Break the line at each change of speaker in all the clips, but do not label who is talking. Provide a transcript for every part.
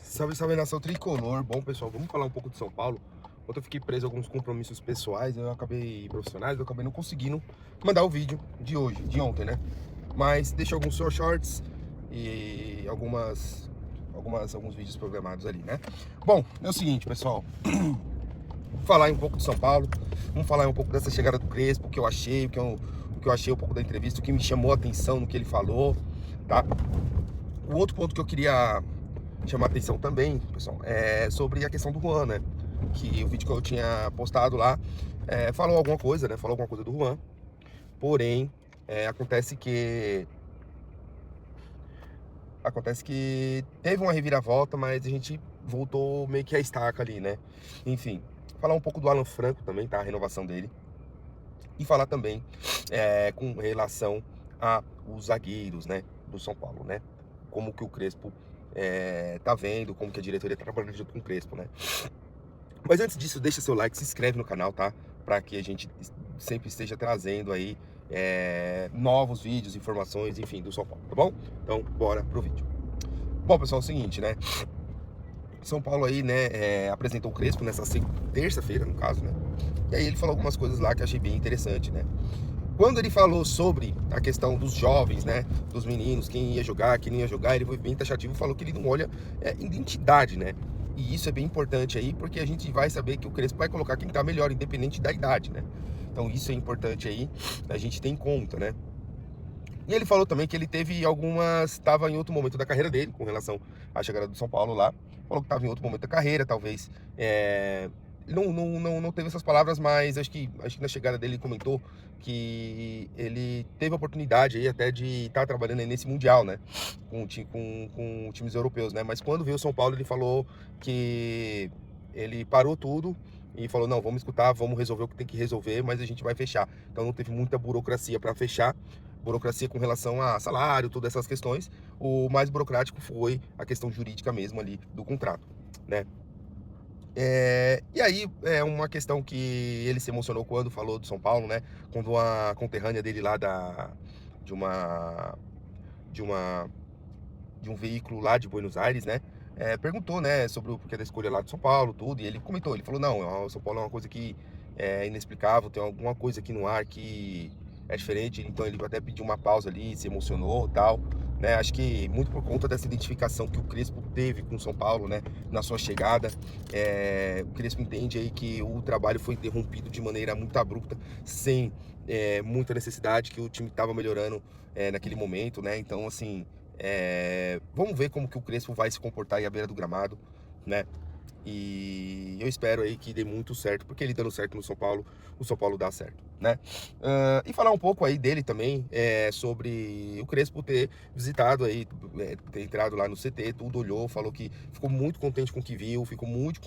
Salve, salve, nação tricolor. Bom, pessoal, vamos falar um pouco de São Paulo. Ontem eu fiquei preso a alguns compromissos pessoais, profissionais, eu acabei não conseguindo mandar o vídeo de hoje, de ontem, né? Mas deixo alguns shorts e alguns vídeos programados ali, né? Bom, é o seguinte, pessoal. Vamos falar um pouco de São Paulo. Vamos falar um pouco dessa chegada do Crespo, o que eu achei, o que eu achei um pouco da entrevista, o que me chamou a atenção no que ele falou, tá? O outro ponto que eu queria chamar a atenção também, pessoal, é sobre a questão do Juan, né? Que o vídeo que eu tinha postado lá falou alguma coisa, né? Falou alguma coisa do Juan. Porém, acontece que teve uma reviravolta, mas a gente voltou meio que a estaca ali, né? Enfim, falar um pouco do Alan Franco também, tá? A renovação dele. E falar também com relação aos zagueiros, né? Do São Paulo, né? Como que o Crespo tá vendo, como que a diretoria tá trabalhando junto com o Crespo, né? Mas antes disso, deixa seu like, se inscreve no canal, tá? Para que a gente sempre esteja trazendo aí novos vídeos, informações, enfim, do São Paulo, tá bom? Então, bora pro vídeo. Bom, pessoal, é o seguinte, né? São Paulo aí, né, apresentou o Crespo nessa terça-feira, no caso, né? E aí ele falou algumas coisas lá que eu achei bem interessante, né? Quando ele falou sobre a questão dos jovens, né, dos meninos, quem ia jogar, quem não ia jogar, ele foi bem taxativo e falou que ele não olha identidade, né? E isso é bem importante aí, porque a gente vai saber que o Crespo vai colocar quem tá melhor, independente da idade, né? Então isso é importante aí, a gente tem em conta, né? E ele falou também que ele estava em outro momento da carreira dele, com relação à chegada do São Paulo lá. Falou que estava em outro momento da carreira, talvez. Não teve essas palavras, mas acho que na chegada dele ele comentou que ele teve a oportunidade aí até de estar trabalhando aí nesse Mundial, né? Com times europeus, né? Mas quando veio o São Paulo, ele falou que ele parou tudo e falou, não, vamos escutar, vamos resolver o que tem que resolver, mas a gente vai fechar. Então não teve muita burocracia para fechar. Burocracia com relação a salário, todas essas questões. O mais burocrático foi a questão jurídica mesmo ali do contrato, né? E aí, uma questão que ele se emocionou quando falou do São Paulo, né? Quando uma conterrânea dele lá de um veículo lá de Buenos Aires, né? Perguntou, né, sobre o porquê da escolha lá de São Paulo, tudo, e ele comentou, ele falou, não, o São Paulo é uma coisa que é inexplicável, tem alguma coisa aqui no ar que é diferente, então ele até pediu uma pausa ali, se emocionou e tal, né? Acho que muito por conta dessa identificação que o Crespo teve com o São Paulo, né, na sua chegada. O Crespo entende aí que o trabalho foi interrompido de maneira muito abrupta, sem muita necessidade, que o time estava melhorando naquele momento, né? Então, assim, vamos ver como que o Crespo vai se comportar aí à beira do gramado, né? E eu espero aí que dê muito certo, porque ele dando certo no São Paulo, o São Paulo dá certo, né? E falar um pouco aí dele também, sobre o Crespo ter visitado aí, ter entrado lá no CT, tudo, olhou, falou que ficou muito contente com o que viu, ficou muito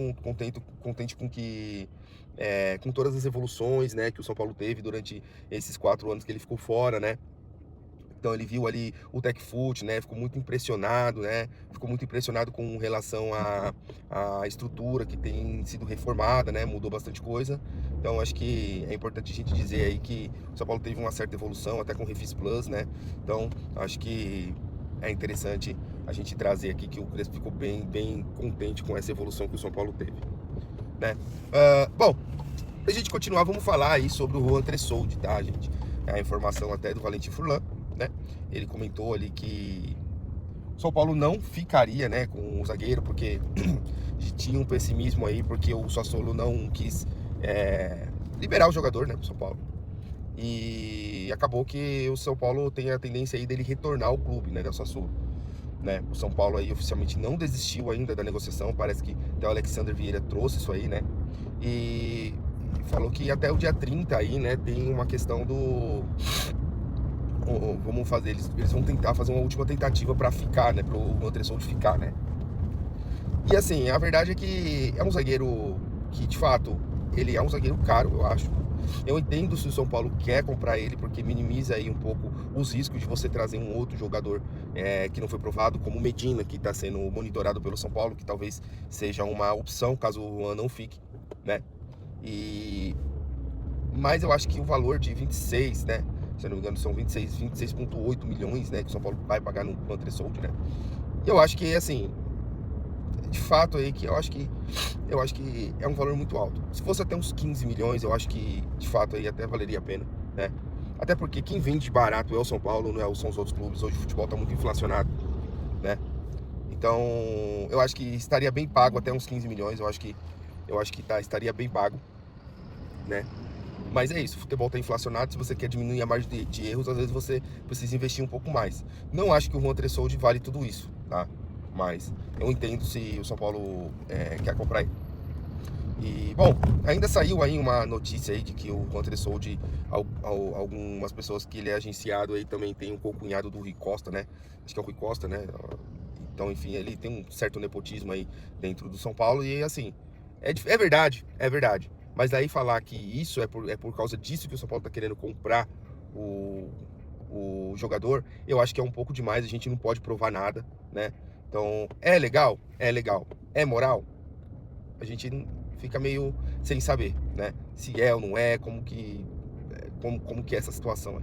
contente com que com todas as evoluções, né, que o São Paulo teve durante esses 4 anos que ele ficou fora, né? Então ele viu ali o TecFoot, né? Ficou muito impressionado, né? Ficou muito impressionado com relação à estrutura que tem sido reformada, né? Mudou bastante coisa. Então acho que é importante a gente dizer aí que o São Paulo teve uma certa evolução, até com o Refis Plus, né? Então acho que é interessante a gente trazer aqui que o Crespo ficou bem contente com essa evolução que o São Paulo teve, né? Bom, pra gente continuar, vamos falar aí sobre o Juan Tressoldi, tá, gente? É a informação até do Valentim Furlan, né? Ele comentou ali que o São Paulo não ficaria, né, com o zagueiro, porque tinha um pessimismo aí, porque o Sassuolo não quis liberar o jogador, né, pro São Paulo. E acabou que o São Paulo tem a tendência aí dele retornar ao clube, né, do Sassuolo, né? O São Paulo aí oficialmente não desistiu ainda da negociação, parece que até o Alexander Vieira trouxe isso aí, né? E falou que até o dia 30 aí, né, tem uma questão do... Vamos fazer, eles vão tentar fazer uma última tentativa para ficar, né, pro Andresson de ficar, né? E assim, a verdade é que é um zagueiro que, de fato, ele é um zagueiro caro, eu acho. Eu entendo se o São Paulo quer comprar ele, porque minimiza aí um pouco os riscos de você trazer um outro jogador que não foi provado, como o Medina, que está sendo monitorado pelo São Paulo, que talvez seja uma opção caso o Juan não fique, né? Mas eu acho que o valor de 26, né, Se eu não me engano, são 26,8 milhões, né, que o São Paulo vai pagar no Antressoldi, né? E eu acho que, assim, de fato aí, que eu acho que é um valor muito alto. Se fosse até uns 15 milhões, eu acho que, de fato, aí até valeria a pena, né? Até porque quem vende barato é o São Paulo, não são os outros clubes. Hoje o futebol tá muito inflacionado, né? Então, eu acho que estaria bem pago até uns 15 milhões. Estaria bem pago, né? Mas é isso, o futebol tá inflacionado. Se você quer diminuir a margem de erros, às vezes você precisa investir um pouco mais. Não acho que o Juan Tressoldi vale tudo isso, tá? Mas eu entendo se o São Paulo quer comprar ele. E, bom, ainda saiu aí uma notícia aí de que o Juan Tressoldi, algumas pessoas que ele é agenciado aí também tem um co-cunhado do Rui Costa, né? Acho que é o Rui Costa, né? Então, enfim, ele tem um certo nepotismo aí dentro do São Paulo e, assim, é verdade, é verdade. Mas aí falar que isso é por causa disso que o São Paulo tá querendo comprar o jogador, eu acho que é um pouco demais, a gente não pode provar nada, né? Então, é legal? É legal. É moral? A gente fica meio sem saber, né? Se é ou não é, como que é essa situação,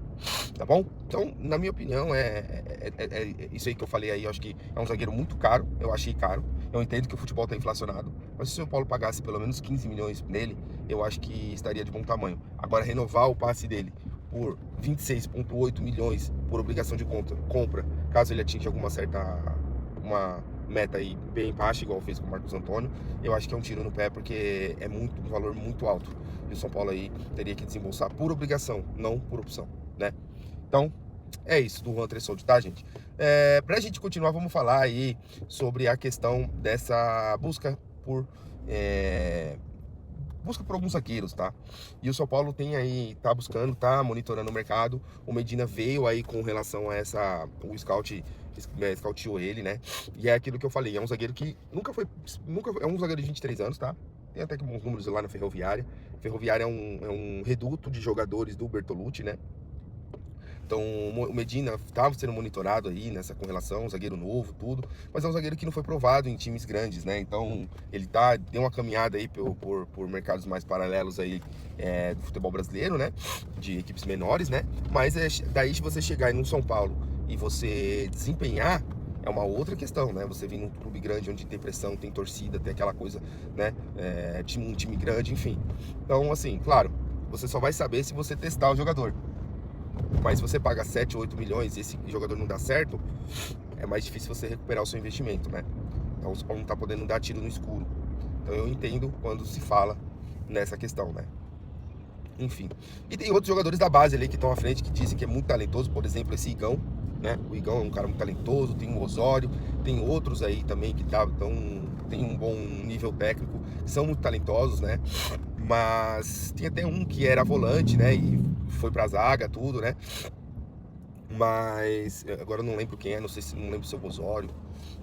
tá bom? Então, na minha opinião, é isso aí que eu falei aí. Eu acho que é um zagueiro muito caro, eu achei caro. Eu entendo que o futebol tá inflacionado, mas se o São Paulo pagasse pelo menos 15 milhões nele, eu acho que estaria de bom tamanho. Agora, renovar o passe dele por 26,8 milhões por obrigação de compra, caso ele atinja uma meta aí bem baixa, igual fez com o Marcos Antônio, eu acho que é um tiro no pé, porque é um valor muito alto. E o São Paulo aí teria que desembolsar por obrigação, não por opção, né? Então, é isso do Juan Tressoldi, tá, gente? Pra gente continuar, vamos falar aí sobre a questão dessa busca por alguns zagueiros, tá? E o São Paulo tá buscando, tá monitorando o mercado. O Medina veio aí com relação a o scout scoutou ele, né? E é aquilo que eu falei, é um zagueiro que é um zagueiro de 23 anos, tá? Tem até que bons números lá na Ferroviária. Ferroviária é um reduto de jogadores do Bertolucci, né? Então o Medina estava sendo monitorado aí com relação, um zagueiro novo, tudo, mas é um zagueiro que não foi provado em times grandes, né? Então ele deu uma caminhada aí por mercados mais paralelos aí do futebol brasileiro, né? De equipes menores, né? Mas daí se você chegar aí no São Paulo e você desempenhar, é uma outra questão, né? Você vir num clube grande onde tem pressão, tem torcida, tem aquela coisa, né? Um time grande, enfim. Então, assim, claro, você só vai saber se você testar o jogador. Mas se você paga 7, 8 milhões e esse jogador não dá certo, é mais difícil você recuperar o seu investimento, né? Então o São Paulo não tá podendo dar tiro no escuro. Então eu entendo quando se fala nessa questão, né? Enfim. E tem outros jogadores da base ali que estão à frente, que dizem que é muito talentoso. Por exemplo, esse Igão, né? O Igão é um cara muito talentoso. Tem o Osório, tem outros aí também que tem um bom nível técnico, são muito talentosos, né? Mas tem até um que era volante, né? E foi pra zaga, tudo, né? Mas agora eu não lembro quem é, não lembro se é o Osório,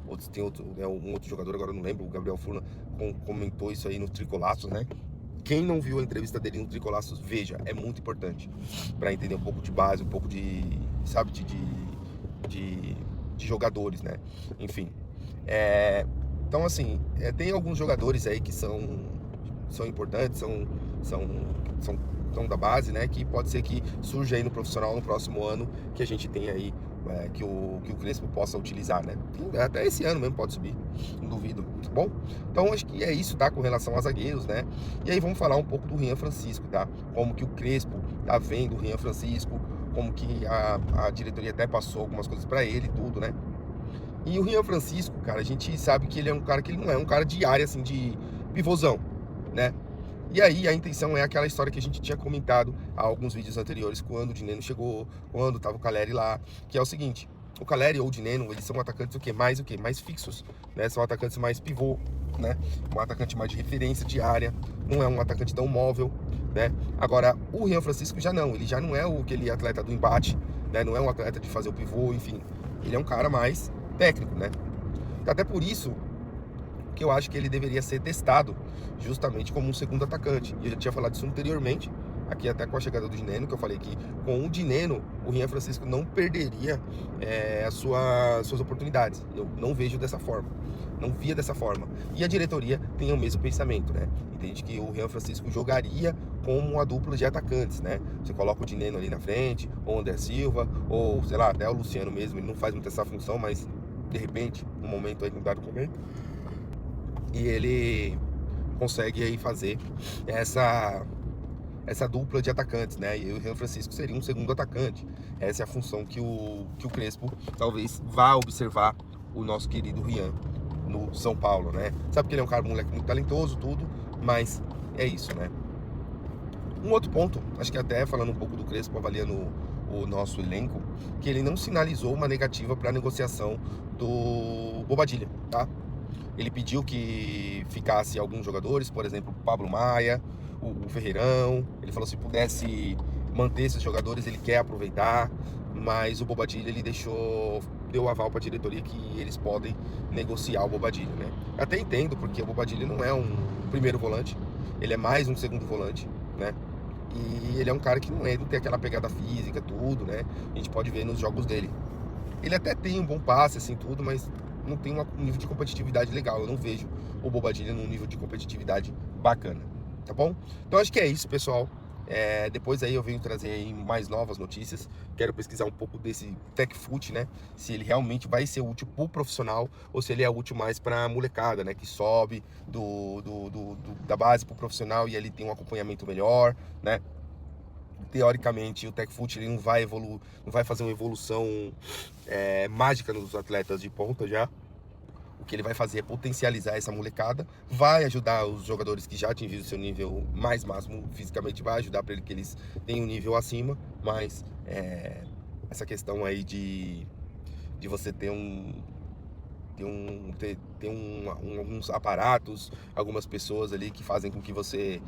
ou se tem um outro jogador, agora eu não lembro. O Gabriel Furna comentou isso aí no Tricolaços, né? Quem não viu a entrevista dele no Tricolaços, veja, é muito importante para entender um pouco de base, um pouco sabe, de jogadores, né? Enfim. Então, assim, tem alguns jogadores aí que são importantes, são da base, né? Que pode ser que surja aí no profissional no próximo ano, que a gente tenha aí, que o Crespo possa utilizar, né? Até esse ano mesmo pode subir, não duvido, tá bom? Então acho que é isso, tá? Com relação a zagueiros, né? E aí vamos falar um pouco do Rian Francisco, tá? Como que o Crespo tá vendo o Rian Francisco, como que a diretoria até passou algumas coisas para ele e tudo, né? E o Rian Francisco, cara, a gente sabe que ele é um cara que ele não é um cara de área, assim, de pivôzão, né? E aí a intenção é aquela história que a gente tinha comentado há alguns vídeos anteriores, quando o Dineno chegou, quando tava o Caleri lá, que é o seguinte: o Caleri ou o Dineno, eles são atacantes o quê? Mais fixos, né? São atacantes mais pivô, né? Um atacante mais de referência de área, não é um atacante tão móvel, né? Agora, o Rian Francisco ele já não é aquele atleta do embate, né? Não é um atleta de fazer o pivô, enfim. Ele é um cara mais técnico, né? Até por isso que eu acho que ele deveria ser testado justamente como um segundo atacante. E eu já tinha falado isso anteriormente, aqui até com a chegada do Dineno, que eu falei que com o Dineno, o Rian Francisco não perderia as suas oportunidades. Eu não vejo dessa forma, não via dessa forma. E a diretoria tem o mesmo pensamento, né? Entende que o Rian Francisco jogaria como a dupla de atacantes, né? Você coloca o Dineno ali na frente, ou o André Silva, ou sei lá, até o Luciano mesmo, ele não faz muito essa função, mas de repente, no momento aí, num dado momento, e ele consegue aí fazer essa dupla de atacantes, né? E o Rian Francisco seria um segundo atacante. Essa é a função que o Crespo talvez vá observar o nosso querido Rian no São Paulo, né? Sabe que ele é um cara, um moleque muito talentoso, tudo, mas é isso, né? Um outro ponto, acho que até falando um pouco do Crespo, avaliando o nosso elenco, que ele não sinalizou uma negativa para a negociação do Bobadilla, tá? Ele pediu que ficasse alguns jogadores, por exemplo, o Pablo Maia, o Ferreirão. Ele falou se pudesse manter esses jogadores, ele quer aproveitar, mas o Bobadilla ele deu aval para a diretoria que eles podem negociar o Bobadilla, né? Até entendo, porque o Bobadilla não é um primeiro volante, ele é mais um segundo volante, né? E ele é um cara que não tem aquela pegada física, tudo, né? A gente pode ver nos jogos dele. Ele até tem um bom passe, assim, tudo, mas não tem um nível de competitividade legal. Eu não vejo o Bobadilla num nível de competitividade bacana, tá bom? Então acho que é isso, pessoal. Depois aí eu venho trazer aí mais novas notícias. Quero pesquisar um pouco desse TechFoot, né? Se ele realmente vai ser útil pro profissional ou se ele é útil mais pra molecada, né? Que sobe da base pro profissional e ele tem um acompanhamento melhor, né? Teoricamente o TechFoot ele não vai fazer uma evolução mágica nos atletas de ponta já. O que ele vai fazer é potencializar essa molecada, vai ajudar os jogadores que já atingiram o seu nível mais máximo fisicamente, vai ajudar para que eles tenham um nível acima, mas essa questão aí de você ter alguns aparatos, algumas pessoas ali que fazem com que você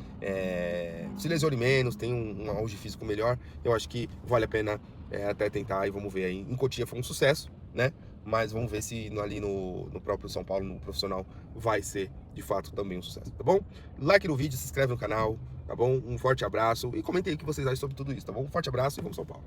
se lesione menos, tenha um auge físico melhor. Eu acho que vale a pena até tentar e vamos ver aí. Em Cotia foi um sucesso, né? Mas vamos ver se ali no próprio São Paulo, no profissional, vai ser de fato também um sucesso, tá bom? Like no vídeo, se inscreve no canal, tá bom? Um forte abraço e comentem aí o que vocês acham sobre tudo isso, tá bom? Um forte abraço e vamos São Paulo!